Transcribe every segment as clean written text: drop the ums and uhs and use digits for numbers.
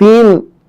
3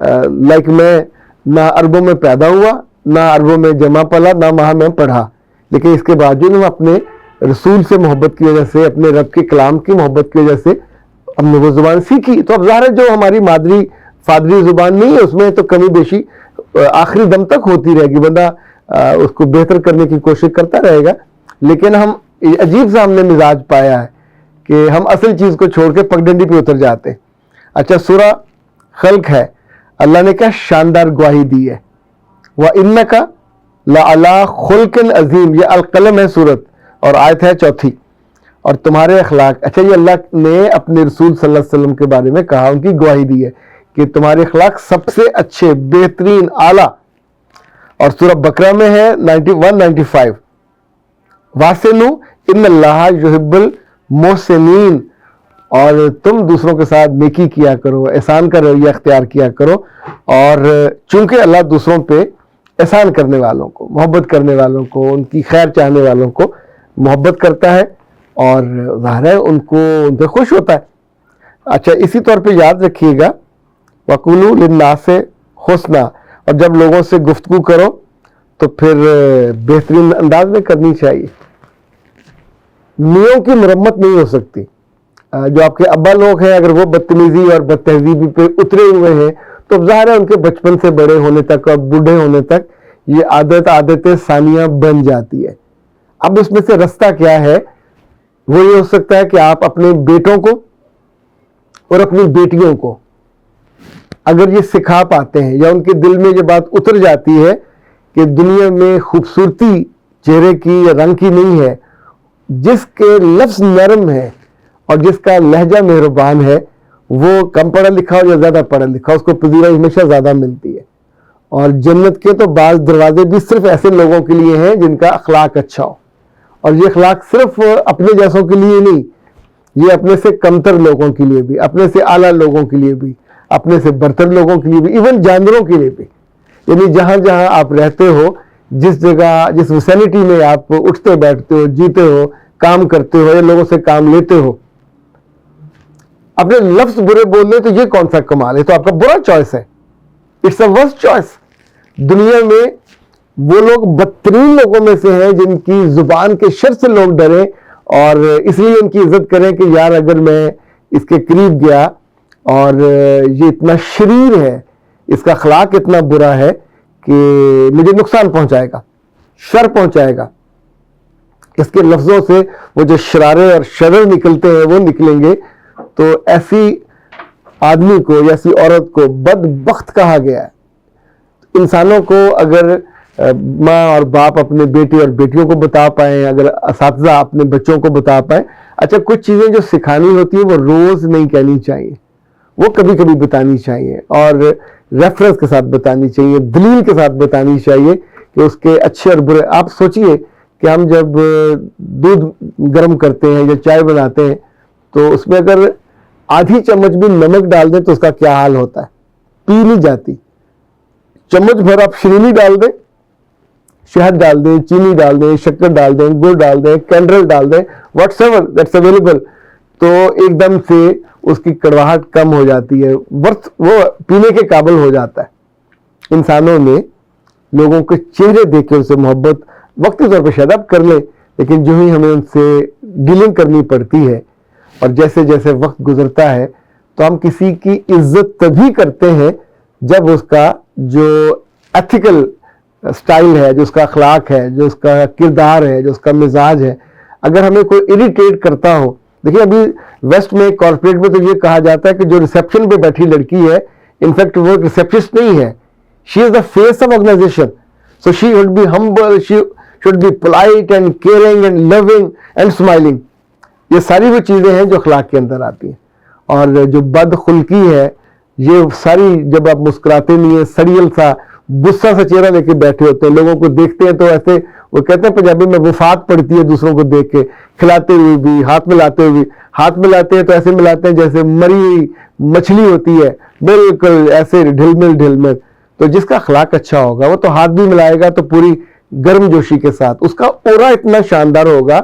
like میں نہ عربوں میں پیدا ہوا، نہ عربوں میں جمع پلا، نہ وہاں میں پڑھا، لیکن اس کے باوجود ہم اپنے رسول سے محبت کی وجہ سے، اپنے رب کے کلام کی محبت کی وجہ سے ہم نے وہ زبان سیکھی. تو اب ظاہر ہے جو ہماری مادری فادری زبان نہیں ہے اس میں تو کمی بیشی آخری دم تک ہوتی رہے گی، بندہ اس کو بہتر کرنے کی کوشش کرتا رہے گا. لیکن ہم عجیب سا ہم نے مزاج پایا ہے کہ ہم اصل چیز کو چھوڑ کے پگڈنڈی پہ اتر جاتے ہیں. اچھا سورہ خلق ہے، اللہ نے کیا شاندار گواہی دی ہے، وَإِنَّكَ لَعَلَىٰ خُلْقٍ عَظِيمٍ، یہ القلم ہے سورت اور آیت ہے 4. اور تمہارے اخلاق، اچھا یہ اللہ نے اپنے رسول صلی اللہ علیہ وسلم کے بارے میں کہا، ان کی گواہی دی ہے کہ تمہارے اخلاق سب سے اچھے، بہترین، اعلیٰ. اور سورہ بقرہ میں ہے 91-95، وَأَحْسِنُوا إِنَّ اللَّهَ يُحِبُّ الْمُحْسِنِينَ، اور تم دوسروں کے ساتھ نیکی کیا کرو، احسان کا رویہ اختیار کیا کرو. اور چونکہ اللہ دوسروں پہ احسان کرنے والوں کو، محبت کرنے والوں کو، ان کی خیر چاہنے والوں کو محبت کرتا ہے اور ظاہر ہے ان پہ خوش ہوتا ہے. اچھا اسی طور پہ یاد رکھیے گا وَقُولُوا لِلنَّاسِ حُسْنًا، اور جب لوگوں سے گفتگو کرو تو پھر بہترین انداز میں کرنی چاہیے. نیوں کی مرمت نہیں ہو سکتی. جو آپ کے ابا لوگ ہیں اگر وہ بدتمیزی اور بد تہذیبی پہ اترے ہوئے ہیں تو ظاہر ہے ان کے بچپن سے بڑے ہونے تک اور بوڑھے ہونے تک یہ عادت ثانیہ بن جاتی ہے. اب اس میں سے رستہ کیا ہے؟ وہ یہ ہو سکتا ہے کہ آپ اپنے بیٹوں کو اور اپنی بیٹیوں کو اگر یہ سکھا پاتے ہیں یا ان کے دل میں یہ بات اتر جاتی ہے کہ دنیا میں خوبصورتی چہرے کی یا رنگ کی نہیں ہے، جس کے لفظ نرم ہے اور جس کا لہجہ مہربان ہے وہ کم پڑھا لکھا ہو یا زیادہ پڑھا لکھا ہو، اس کو پذیرائی ہمیشہ زیادہ ملتی ہے. اور جنت کے تو بعض دروازے بھی صرف ایسے لوگوں کے لیے ہیں جن کا اخلاق اچھا ہو. اور یہ اخلاق صرف اپنے جیسوں کے لیے نہیں، یہ اپنے سے کمتر لوگوں کے لیے بھی، اپنے سے اعلیٰ لوگوں کے لیے بھی، اپنے سے برتر لوگوں کے لیے بھی، ایون جانوروں کے لیے بھی. یعنی جہاں جہاں آپ رہتے ہو، جس جگہ جس ویسینٹی میں آپ اٹھتے بیٹھتے ہو، جیتے ہو، کام کرتے ہو یا لوگوں سے کام لیتے ہو، اپنے لفظ برے بول لیں تو یہ کون سا کمال ہے؟ تو آپ کا برا چوائس ہے. It's a worst choice. دنیا میں وہ لوگ بدترین لوگوں میں سے ہیں جن کی زبان کے شر سے لوگ ڈریں اور اس لیے ان کی عزت کریں کہ یار اگر میں اس کے قریب گیا اور یہ اتنا شریر ہے، اس کا اخلاق اتنا برا ہے کہ مجھے نقصان پہنچائے گا، شر پہنچائے گا. اس کے لفظوں سے وہ جو شرارے اور شرر نکلتے ہیں وہ نکلیں گے. تو ایسی آدمی کو یا ایسی عورت کو بدبخت کہا گیا ہے. انسانوں کو اگر ماں اور باپ اپنے بیٹے اور بیٹیوں کو بتا پائیں، اگر اساتذہ اپنے بچوں کو بتا پائیں، اچھا کچھ چیزیں جو سکھانی ہوتی ہیں وہ روز نہیں کہنی چاہیے، وہ کبھی کبھی بتانی چاہیے اور ریفرنس کے ساتھ بتانی چاہیے، دلیل کے ساتھ بتانی چاہیے کہ اس کے اچھے اور برے. آپ سوچئے کہ ہم جب دودھ گرم کرتے ہیں یا چائے بناتے ہیں تو اس میں اگر آدھی چمچ بھی نمک ڈال دیں تو اس کا کیا حال ہوتا ہے؟ پی نہیں جاتی. چمچ بھر آپ شیرینی ڈال دیں، شہد ڈال دیں، چینی ڈال دیں، شکر ڈال دیں، گڑ ڈال دیں، کینڈل ڈال دیں، واٹس ایور دیٹس اویلیبل، تو ایک دم سے اس کی کڑواہٹ کم ہو جاتی ہے، وہ پینے کے قابل ہو جاتا ہے. انسانوں میں لوگوں کے چہرے دیکھ کے ان سے محبت وقتی طور پہ شاید آپ کر لیں، لیکن جو ہی ہمیں ان سے ڈیلنگ کرنی پڑتی ہے اور جیسے جیسے وقت گزرتا ہے تو ہم کسی کی عزت تبھی کرتے ہیں جب اس کا جو ایتھیکل سٹائل ہے، جو اس کا اخلاق ہے، جو اس کا کردار ہے، جو اس کا مزاج ہے، اگر ہمیں کوئی اریٹیٹ کرتا ہو. دیکھیں ابھی ویسٹ میں کارپوریٹ میں تو یہ کہا جاتا ہے کہ جو ریسیپشن پہ بیٹھی لڑکی ہے انفیکٹ وہ ریسیپشنسٹ نہیں ہے، she is the face of organisation. So she should be humble, she should be polite and caring and loving and smiling. یہ ساری وہ چیزیں ہیں جو اخلاق کے اندر آتی ہیں. اور جو بد خلقی ہے یہ ساری، جب آپ مسکراتے نہیں ہیں، سڑیل سا غصہ سا چہرہ لے کے بیٹھے ہوتے ہیں، لوگوں کو دیکھتے ہیں تو ایسے وہ کہتے ہیں پنجابی میں وفات پڑتی ہے دوسروں کو دیکھ کے، کھلاتے ہوئے بھی، ہاتھ ملاتے ہوئے بھی. ہاتھ ملاتے ہیں تو ایسے ملاتے ہیں جیسے مری ہوئی مچھلی ہوتی ہے، بالکل ایسے ڈھل مل. تو جس کا اخلاق اچھا ہوگا وہ تو ہاتھ بھی ملائے گا تو پوری گرم جوشی کے ساتھ، اس کا اورا اتنا شاندار ہوگا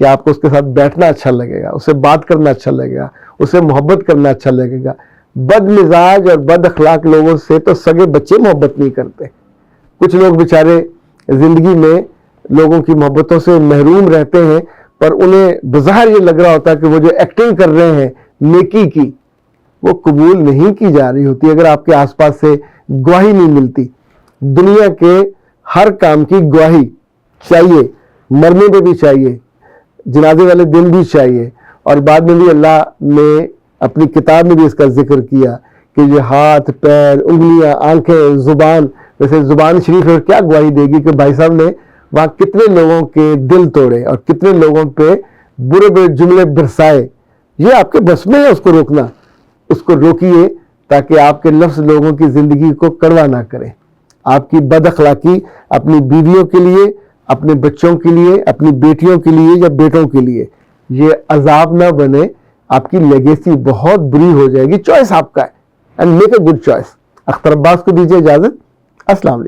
کہ آپ کو اس کے ساتھ بیٹھنا اچھا لگے گا، اسے بات کرنا اچھا لگے گا، اسے محبت کرنا اچھا لگے گا. بد مزاج اور بد اخلاق لوگوں سے تو سگے بچے محبت نہیں کرتے. کچھ لوگ بیچارے زندگی میں لوگوں کی محبتوں سے محروم رہتے ہیں، پر انہیں بظاہر یہ لگ رہا ہوتا ہے کہ وہ جو ایکٹنگ کر رہے ہیں نیکی کی، وہ قبول نہیں کی جا رہی ہوتی اگر آپ کے آس پاس سے گواہی نہیں ملتی. دنیا کے ہر کام کی گواہی چاہیے، مرنے پہ بھی چاہیے، جنازے والے دن بھی چاہیے، اور بعد میں بھی اللہ نے اپنی کتاب میں بھی اس کا ذکر کیا کہ یہ ہاتھ، پیر، انگلیاں، آنکھیں، زبان، ویسے زبان شریف اور کیا گواہی دے گی کہ بھائی صاحب نے وہاں کتنے لوگوں کے دل توڑے اور کتنے لوگوں پہ برے برے جملے برسائے. یہ آپ کے بس میں ہے اس کو روکنا. اس کو روکیے تاکہ آپ کے لفظ لوگوں کی زندگی کو کڑوا نہ کریں. آپ کی بد اخلاقی اپنی بیویوں کے لیے، اپنے بچوں کے لیے، اپنی بیٹیوں کے لیے یا بیٹوں کے لیے یہ عذاب نہ بنے. آپ کی لیگیسی بہت بری ہو جائے گی. چوائس آپ کا ہے، and make a good choice. Akhtar Abbas کو دیجیے اجازت. السلام علیکم.